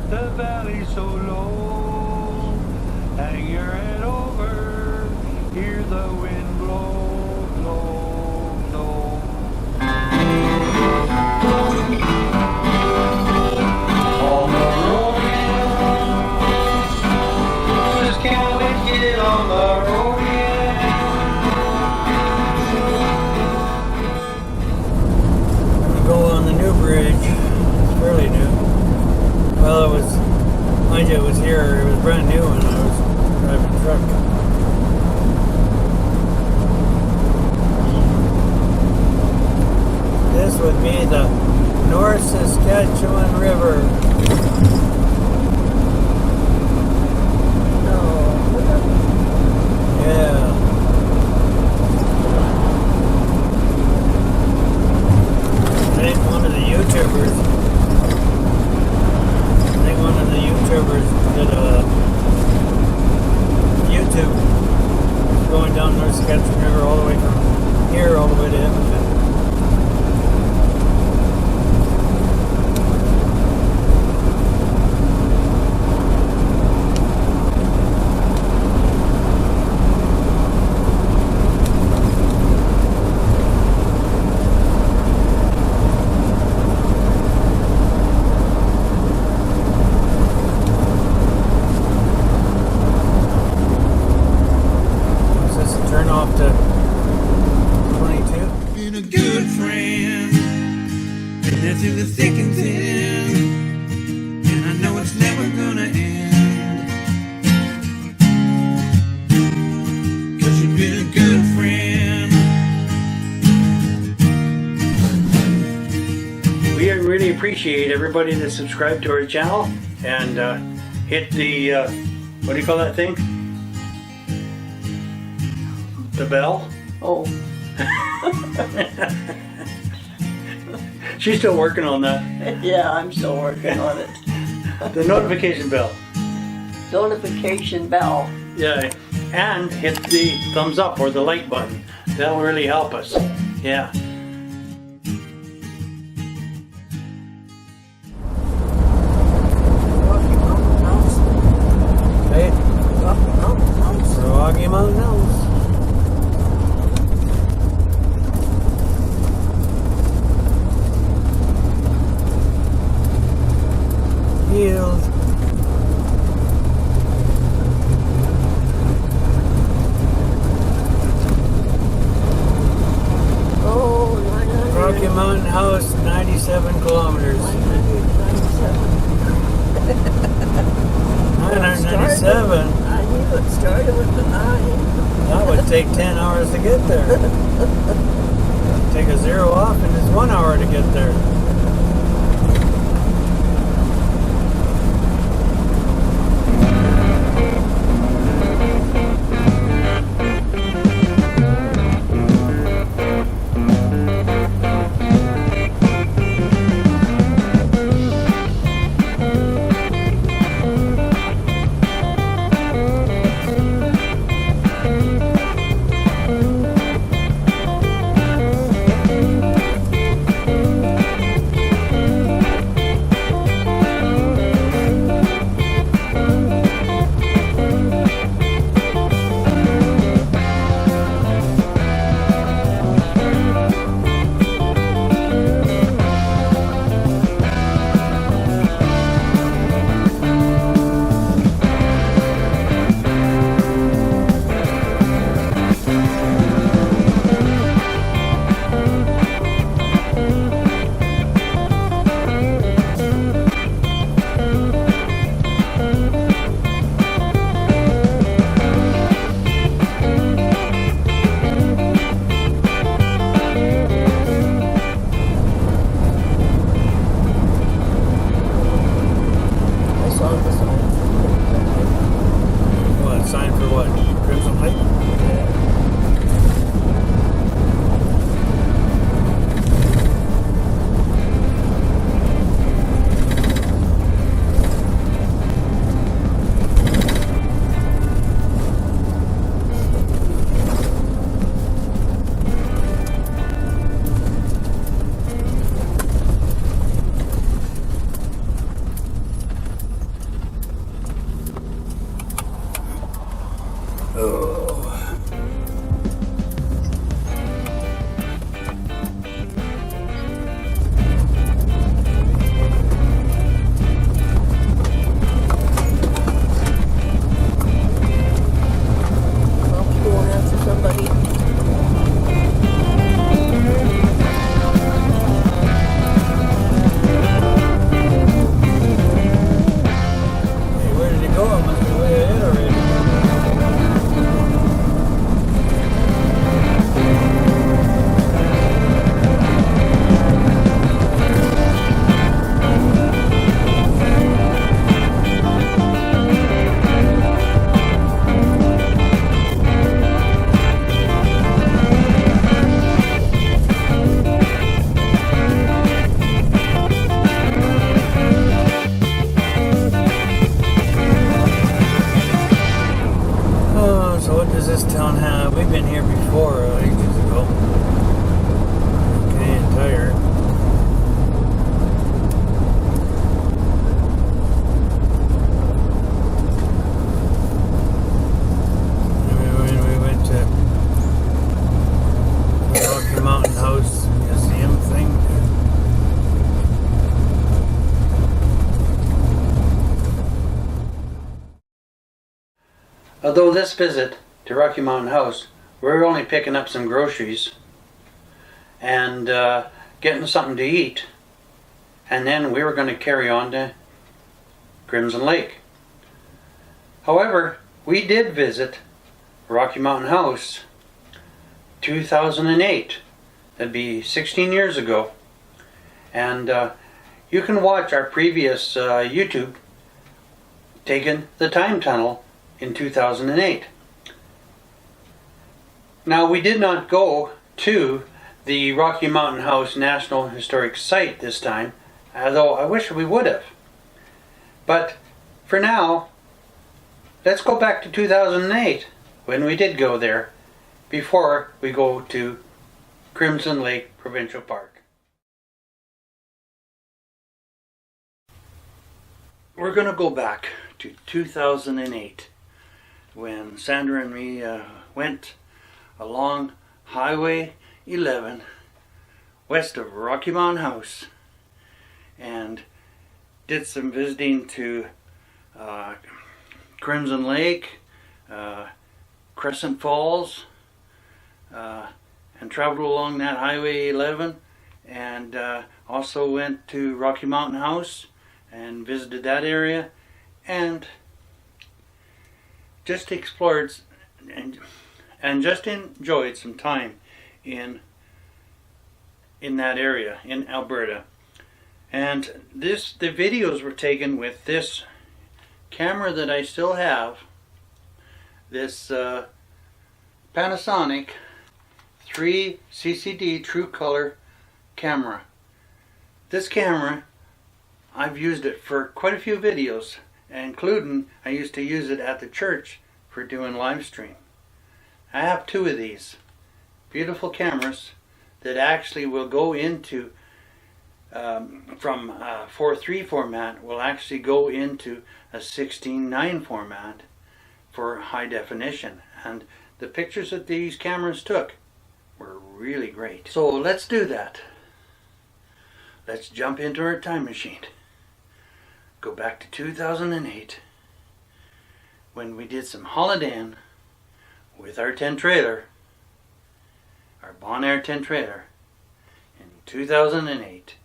the valley so low. Hang your head over, hear the wind blow, blow, blow. On the road, just can't wait to get on the road. Go on the new bridge. It's fairly new. Well, it was, mind you, it was here. It was brand new when I was driving the truck. This would be the North Saskatchewan River. Yeah. I think one of the YouTubers did a YouTube going down North Saskatchewan River all the way from here all the way to Edmonton. Appreciate everybody that subscribed to our channel and hit the what do you call that thing? The bell? Oh. She's still working on that. Yeah, I'm still working on it. The notification bell. Notification bell. Yeah, and hit the thumbs up or the like button. That'll really help us. Yeah. Rocky Mountain Hills. Yield. Oh, Rocky Mountain House, 97 kilometers. 997. I knew it started with the 9. That would take 10 hours to get there. Take a 0 off and it's 1 hour to get there. Although this visit to Rocky Mountain House, we were only picking up some groceries and getting something to eat, and then we were going to carry on to Crimson Lake. However, we did visit Rocky Mountain House 2008. That'd be 16 years ago. And you can watch our previous YouTube taking the time tunnel in 2008. Now, we did not go to the Rocky Mountain House National Historic Site this time, although I wish we would have. But for now, let's go back to 2008 when we did go there, before we go to Crimson Lake Provincial Park. We're going to go back to 2008 when Sandra and me went along Highway 11 west of Rocky Mountain House and did some visiting to Crimson Lake, Crescent Falls, and traveled along that Highway 11, and also went to Rocky Mountain House and visited that area, and just explored and just enjoyed some time in that area in Alberta. And the videos were taken with this camera that I still have, this Panasonic 3 CCD True Color camera. This camera, I've used it for quite a few videos, including I used to use it at the church for doing live stream. I have two of these beautiful cameras that actually will go into from 4:3 format will actually go into a 16:9 format for high definition, and the pictures that these cameras took were really great. So let's do that. Let's jump into our time machine. Go back to 2008 when we did some holidaying with our tent trailer, our Bon Air tent trailer, in 2008.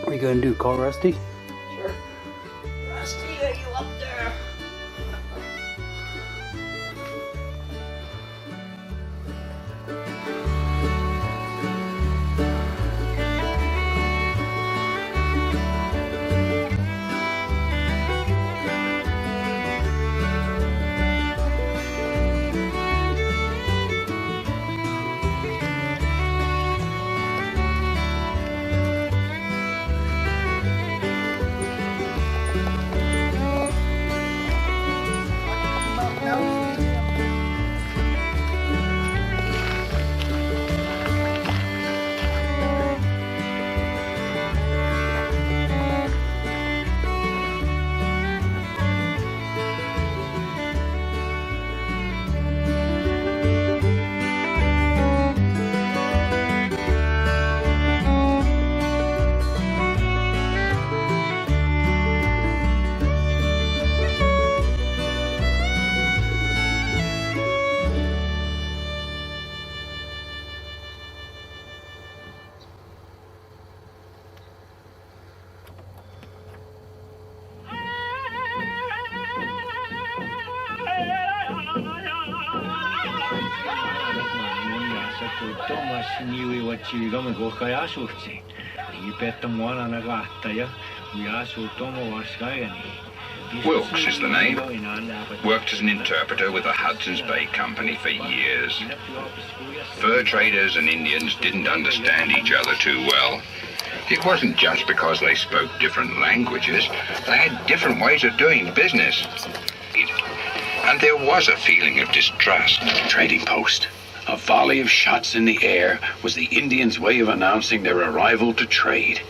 What are you going to do, call Rusty? Sure. Rusty, are you up there? sakuto masiniwi wachiga magokaya shufti. Ipetta mwana nagataya. We are so tomo washayani. Wilkes is the name. Worked as an interpreter with the Hudson's Bay Company for years. Fur traders and Indians didn't understand each other too well. It wasn't just because they spoke different languages. They had different ways of doing business. And there was a feeling of distrust. Trading post. A volley of shots in the air was the Indians' way of announcing their arrival to trade.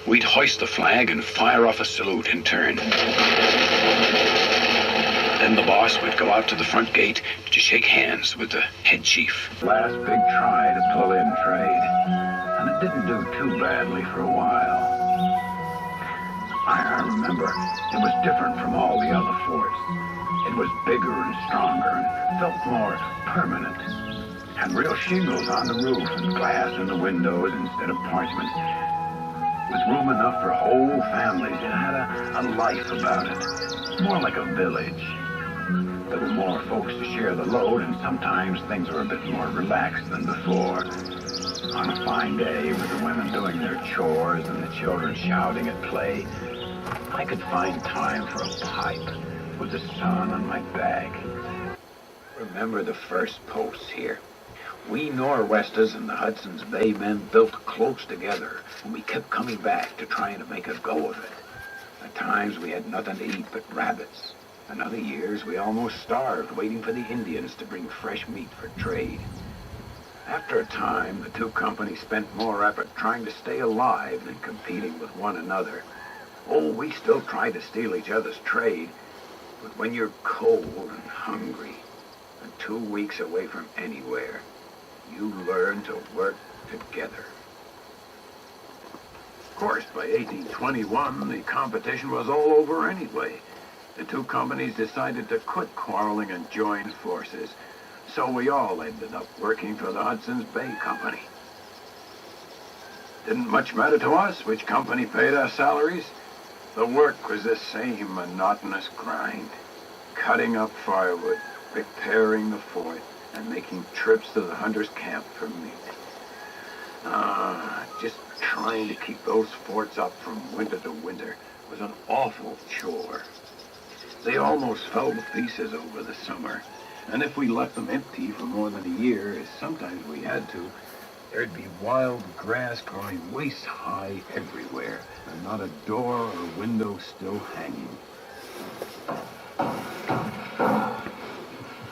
We'd hoist the flag and fire off a salute in turn. Then the boss would go out to the front gate to shake hands with the head chief. Last big try to pull in trade, and it didn't do too badly for a while. I remember it was different from all the other forts. It was bigger and stronger and felt more permanent. Had real shingles on the roof and glass in the windows instead of parchment. With room enough for whole families, it had a life about it, more like a village. There were more folks to share the load, and sometimes things were a bit more relaxed than before. On a fine day, with the women doing their chores and the children shouting at play, I could find time for a pipe with the sun on my back. Remember the first posts here? We Nor'westers and the Hudson's Bay men built close together, and we kept coming back to trying to make a go of it. At times we had nothing to eat but rabbits, and other years we almost starved waiting for the Indians to bring fresh meat for trade. After a time, the two companies spent more effort trying to stay alive than competing with one another. Oh, we still tried to steal each other's trade, but when you're cold and hungry, and 2 weeks away from anywhere, you learn to work together. Of course, by 1821, the competition was all over anyway. The two companies decided to quit quarreling and join forces, so we all ended up working for the Hudson's Bay Company. Didn't much matter to us which company paid our salaries. The work was the same monotonous grind. Cutting up firewood, repairing the fort, and making trips to the hunters' camp for meat. Just trying to keep those forts up from winter to winter was an awful chore. They almost fell to pieces over the summer, and if we left them empty for more than a year, as sometimes we had to, there'd be wild grass growing waist high everywhere, and not a door or window still hanging.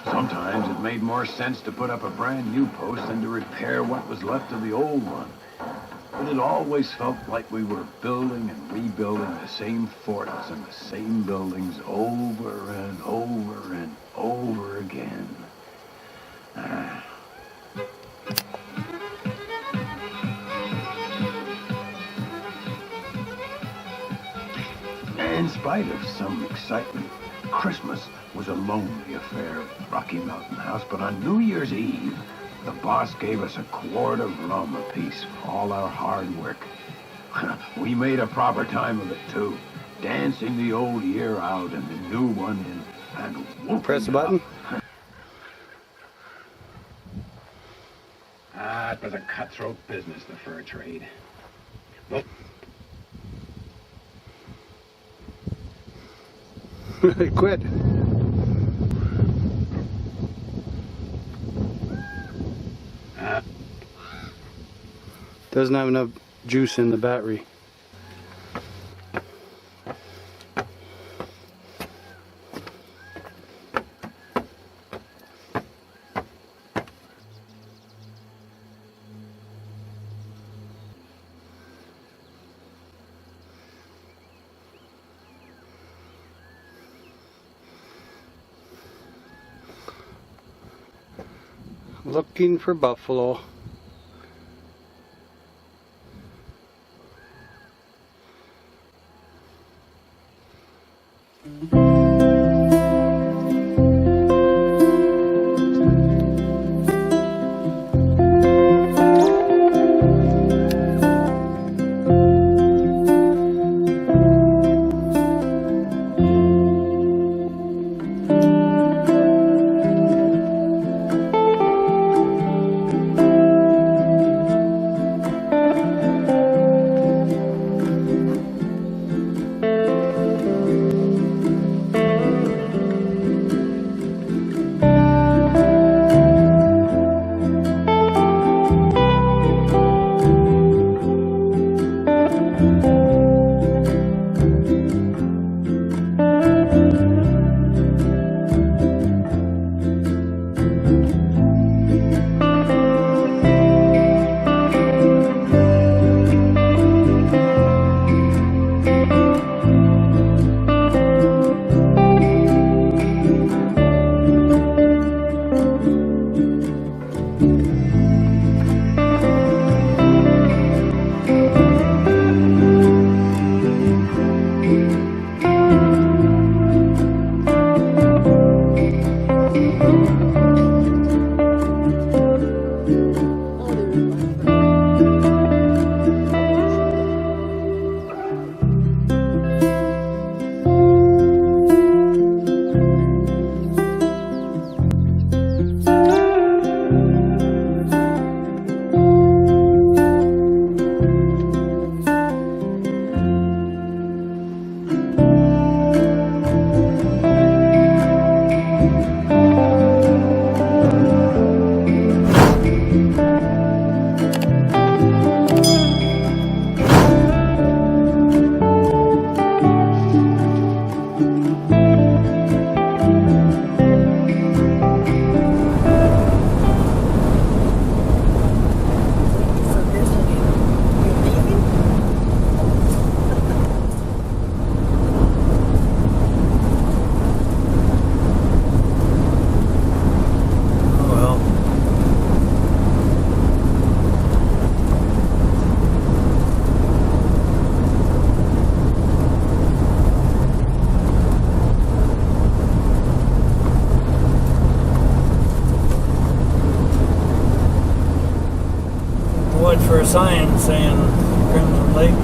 Sometimes it made more sense to put up a brand new post than to repair what was left of the old one. But it always felt like we were building and rebuilding the same forts and the same buildings over and over and over again. In spite of some excitement, Christmas was a lonely affair at Rocky Mountain House, but on New Year's Eve, the boss gave us a quart of rum apiece for all our hard work. We made a proper time of it, too, dancing the old year out and the new one in, and whooping. Press the button. It was a cutthroat business, the fur trade. Look. Quit. Doesn't have enough juice in the battery. Looking for buffalo. sign saying Kremlin Lake.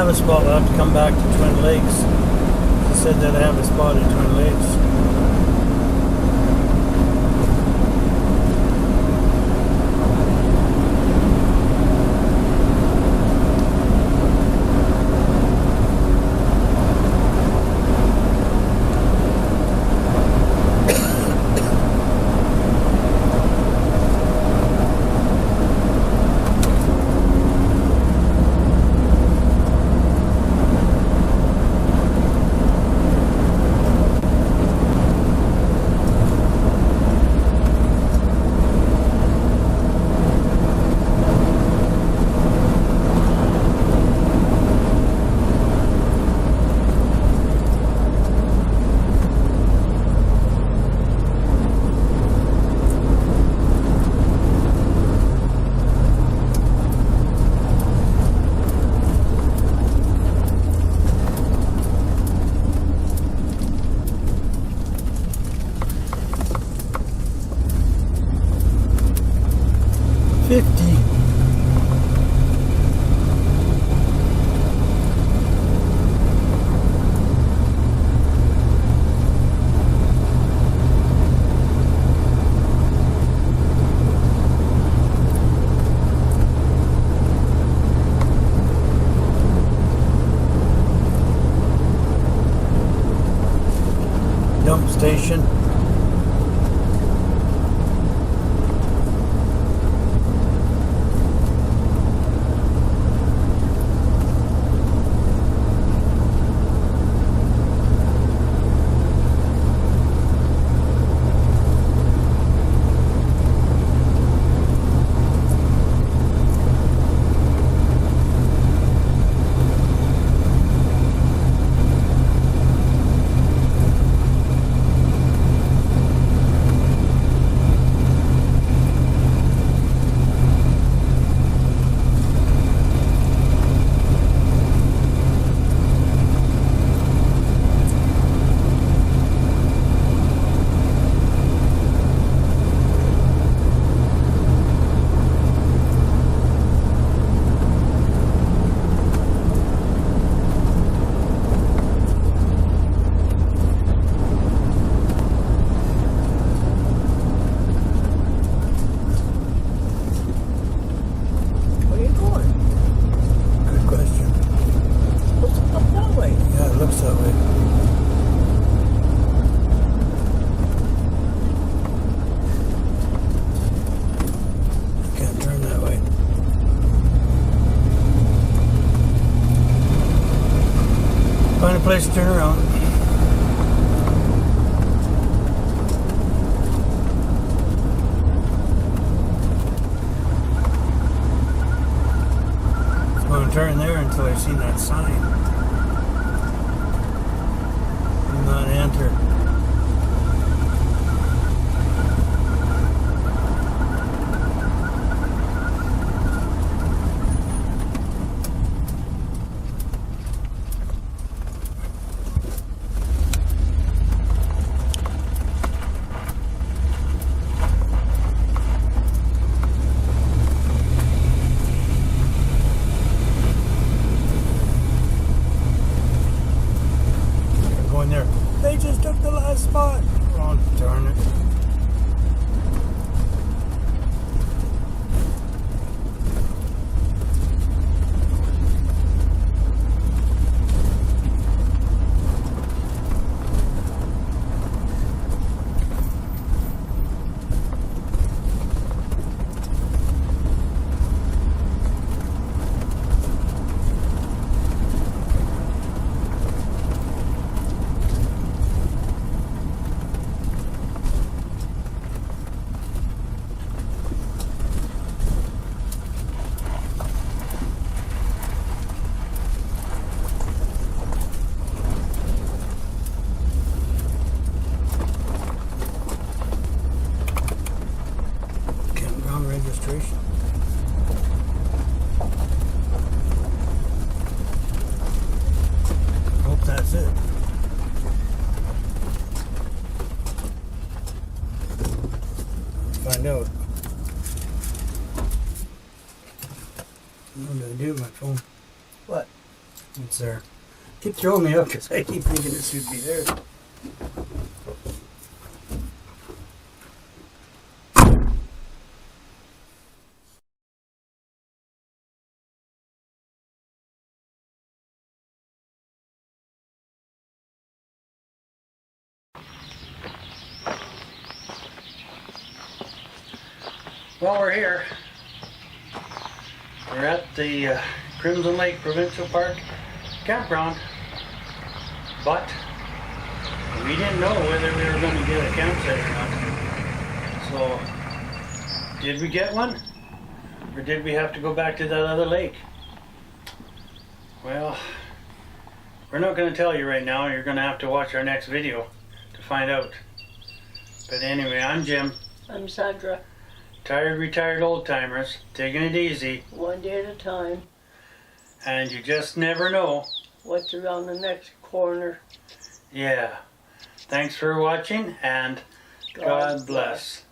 A spot, we'll have to come back to Twin Lakes. She said that I have a spot at Twin Lakes. Dump station. Find a place to turn around. I'm going to turn there until I see that sign. Do not enter. spot. Oh, darn it. Campground registration. Hope that's it. Find out. What did I do with my phone? What? It's there. Keep throwing me up because I keep thinking it should be there. Well, we're here. We're at the Crimson Lake Provincial Park Campground, but we didn't know whether we were going to get a campsite or not. So, did we get one? Or did we have to go back to that other lake? Well, we're not going to tell you right now. You're going to have to watch our next video to find out. But anyway, I'm Jim. I'm Sandra. Retired Oldtimers, taking it easy. One day at a time. And you just never know What's around the next corner? Yeah. Thanks for watching, and God bless.